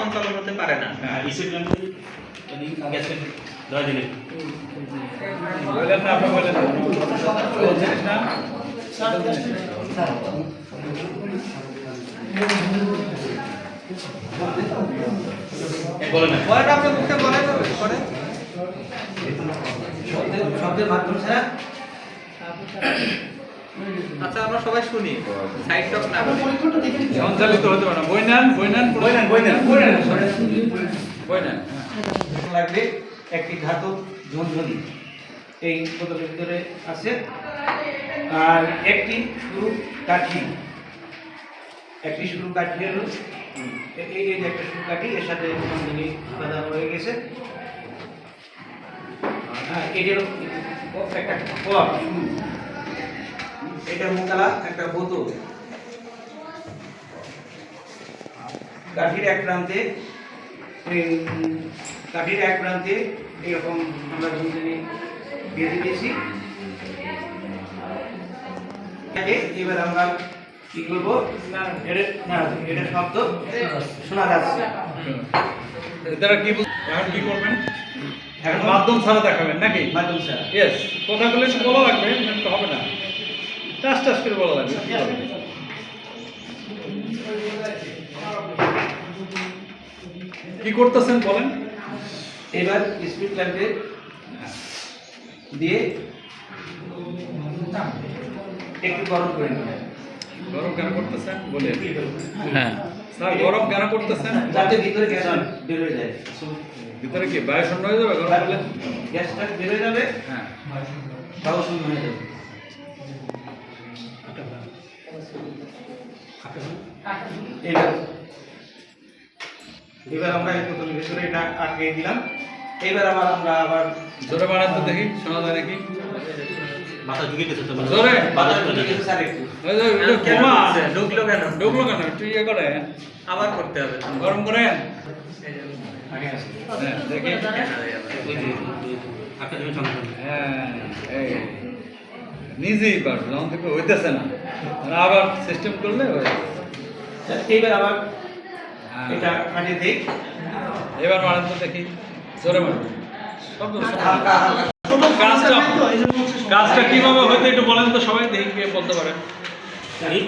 সঞ্চালন হতে পারে না। শব্দের মাধ্যম ছাড়া আচ্ছা আমরা সবাই শুনি, সাইড টক না সঞ্চালিত হতে পারে না। বইনান লাগবে একটি ধাতব ঝনঝনি এই বোতলের ভিতরে আছে, আর একটি শুরু কাঠি, হলো এই যে একটা শুরু কাঠি, এর সাথে ঝনঝনি বাঁধানো হয়ে গেছে। হ্যাঁ, এটার একটা কপ, এটা মোকালা একটা বোতল, কাঠির এক প্রান্তে এরকম আমরা ঝনঝনি বেঁধে দিয়েছি। এবার আমরা কি করবো, এটা শব্দ শোনা যাচ্ছে। এটারা কি এখন কি করবেন? এখন মাধ্যম ছাড়া দেখাবেন নাকি? মাধ্যম স্যার, ইয়েস, কথাগুলো একটু বলা লাগবে, তো হবে না, টাস টাস করে বলা লাগবে। কি করতেছেন বলেন? এবার স্পিড ল্যাম্পে দিয়ে একটু গরম করে নেবেন। গরম কেন করতেছেন বলে? হ্যাঁ স্যার, গরম কেন করতেছেন? যাতে ভিতরে গ্যাস বের হয়ে যায়, ভিতরে কি বায়ু শূন্য হয়ে যাবে গরম হলে? গ্যাসটা বের হয়ে যাবে, হ্যাঁ, বায়ু শূন্য হয়ে যাবে। এবার আমরা এই বোতলের ভিতরে এটা আটকে দিলাম। এবার আমরা আবার জোরে বাড়ান তো দেখি, শোনা যায় নাকি? মাথা ঢুকে গেছে তো জোরে স্যার একটু ওই যে এটা কেন বোমা। ঢুকছে? ঢুকলো কেন? ঢুকলো কেন? একটু ইয়ে করে আবার করতে হবে তো। গরম করেন। আগে আসি। হ্যাঁ, দেখি। হ্যাঁ, এই নিজেই পারবো, যখন থেকে হইতেছে না, আর আবার সিস্টেম করলে হয়ে যাবে। এইবার আবার হ্যাঁ। এটা কাটে দেই, এবার মারেন তো দেখি, জোরে মারেন। শব্দ হালকা হালকা কাজটা কাজটা কিভাবে হইতে একটু বলেন তো, সবাই দেখি কে বলতে পারেন। জানি